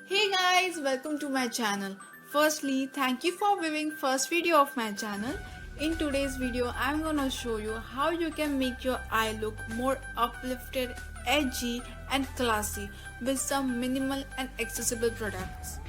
Hey guys, welcome to my channel. Firstly, thank you for viewing first video of my channel. In today's video, I'm gonna show you how you can make your eye look more uplifted, edgy and classy with some minimal and accessible products.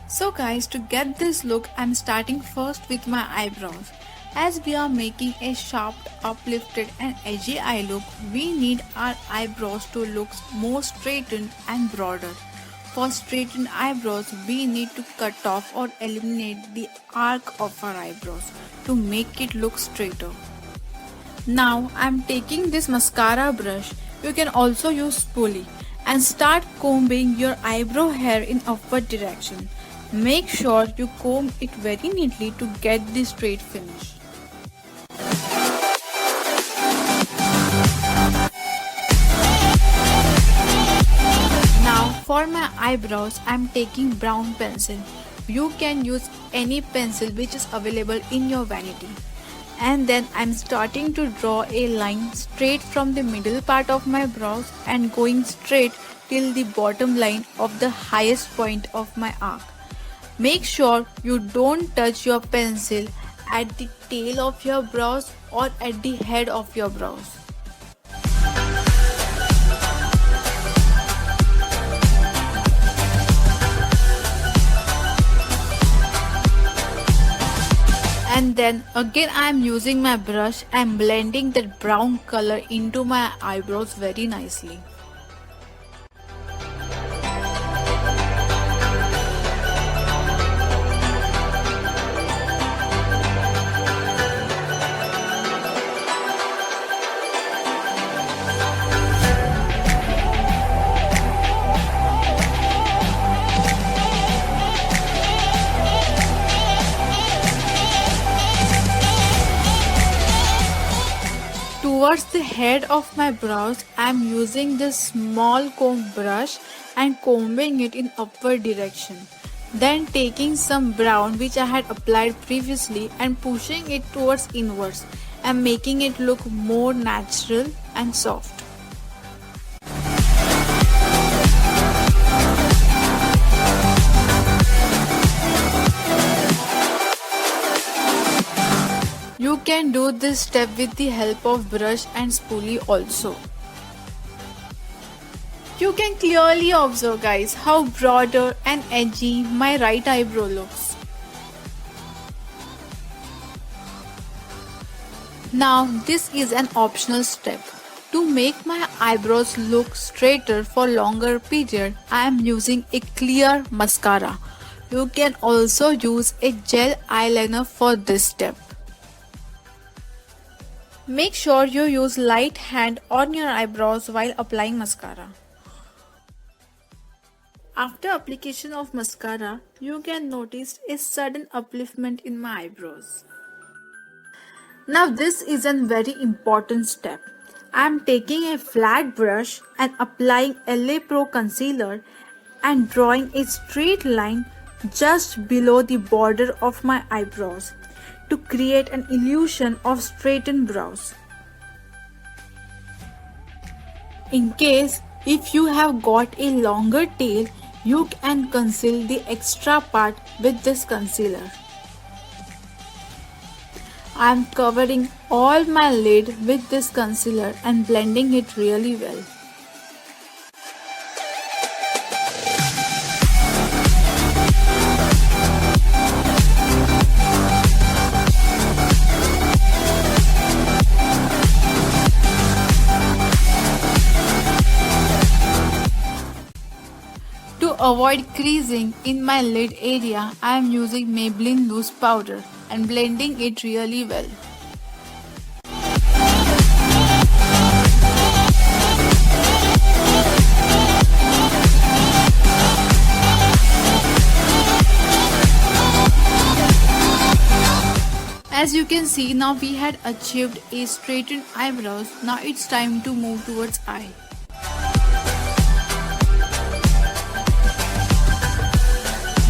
So guys, to get this look, I'm starting first with my eyebrows. As we are making a sharp, uplifted and edgy eye look, we need our eyebrows to look more straightened and broader. For straightened eyebrows, we need to cut off or eliminate the arc of our eyebrows to make it look straighter. Now I'm taking this mascara brush, you can also use spoolie, and start combing your eyebrow hair in upward direction. Make sure you comb it very neatly to get the straight finish. Now for my eyebrows, I'm taking brown pencil. You can use any pencil which is available in your vanity. And then I'm starting to draw a line straight from the middle part of my brows and going straight till the bottom line of the highest point of my arc. Make sure you don't touch your pencil at the tail of your brows or at the head of your brows. And then again I am using my brush and blending that brown color into my eyebrows very nicely. Towards the head of my brows, I am using this small comb brush and combing it in upward direction. Then taking some brown which I had applied previously and pushing it towards inwards and making it look more natural and soft. You can do this step with the help of brush and spoolie also. You can clearly observe guys how broader and edgy my right eyebrow looks. Now this is an optional step. To make my eyebrows look straighter for longer period, I am using a clear mascara. You can also use a gel eyeliner for this step. Make sure you use light hand on your eyebrows while applying mascara. After application of mascara, you can notice a sudden upliftment in my eyebrows. Now this is a very important step. I am taking a flat brush and applying LA Pro concealer and drawing a straight line just below the border of my eyebrows to create an illusion of straightened brows. In case if you have got a longer tail, you can conceal the extra part with this concealer. I am covering all my lid with this concealer and blending it really well. To avoid creasing in my lid area, I am using Maybelline loose powder and blending it really well. As you can see, now we had achieved a straightened eyebrows. Now it's time to move towards eye.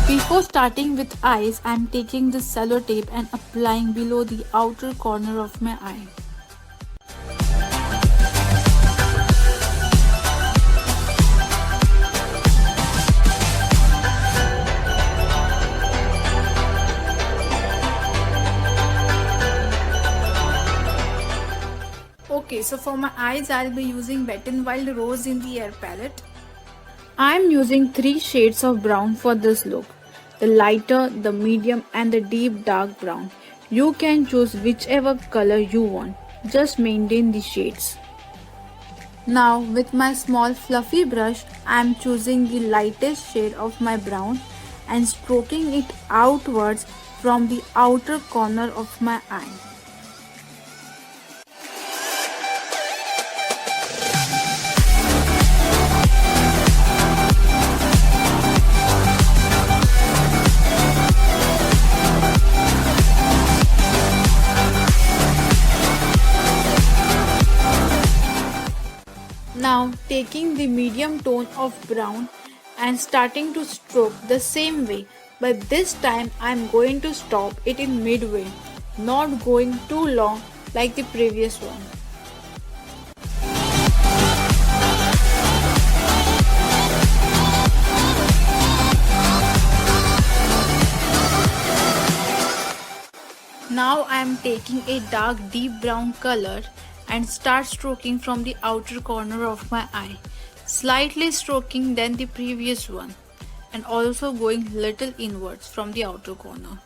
Before starting with eyes, I am taking this cello tape and applying below the outer corner of my eye. Okay, so for my eyes, I'll be using Wet n Wild Rose in the Air palette. I'm using 3 shades of brown for this look. The lighter, the medium and the deep dark brown. You can choose whichever color you want. Just maintain the shades. Now with my small fluffy brush, I am choosing the lightest shade of my brown and stroking it outwards from the outer corner of my eye. Now taking the medium tone of brown and starting to stroke the same way, but this time I am going to stop it in midway, not going too long like the previous one. Now I am taking a dark deep brown color and start stroking from the outer corner of my eye, slightly stroking than the previous one and also going little inwards from the outer corner.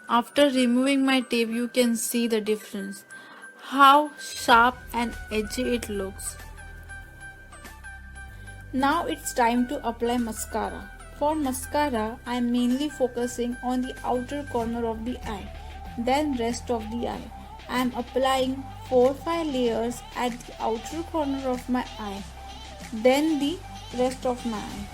After removing my tape, you can see the difference, how sharp and edgy it looks. Now it's time to apply mascara. For mascara, I am mainly focusing on the outer corner of the eye, then rest of the eye. I am applying 4-5 layers at the outer corner of my eye, then the rest of my eye.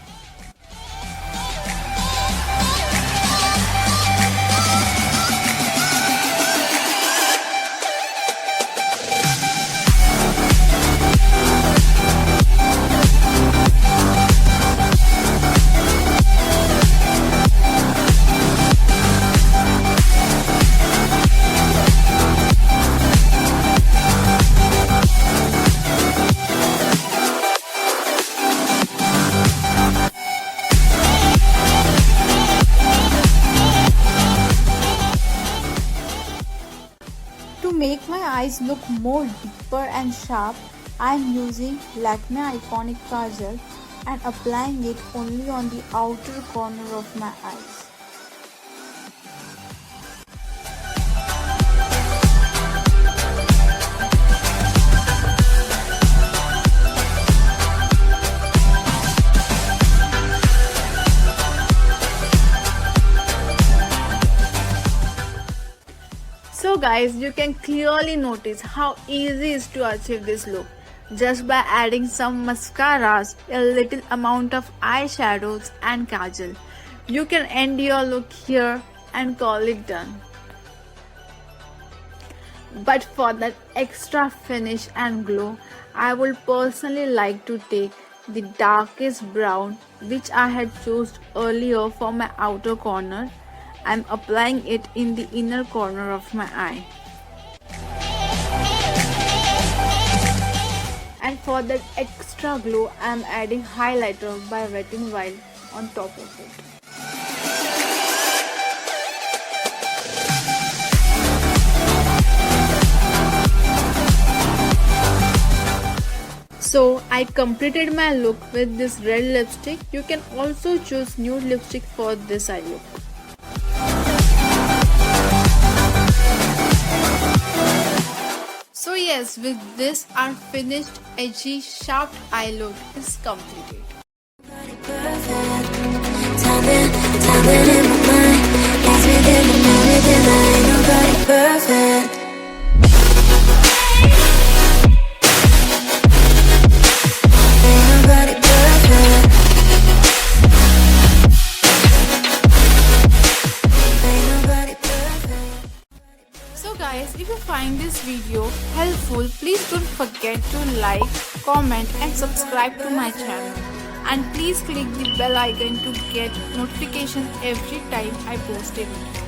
To make my eyes look more deeper and sharp, I am using Lakme Eyeconic Kajal and applying it only on the outer corner of my eyes. So guys, you can clearly notice how easy it is to achieve this look just by adding some mascaras, a little amount of eyeshadows and kajal. You can end your look here and call it done. But for that extra finish and glow, I would personally like to take the darkest brown which I had chosen earlier for my outer corner. I am applying it in the inner corner of my eye. And for that extra glow, I am adding highlighter by Wet n Wild on top of it. So I completed my look with this red lipstick. You can also choose nude lipstick for this eye look. So yes, with this our finished edgy sharp eye look is completed. Guys, if you find this video helpful, please don't forget to like, comment and subscribe to my channel. And please click the bell icon to get notification every time I post a video.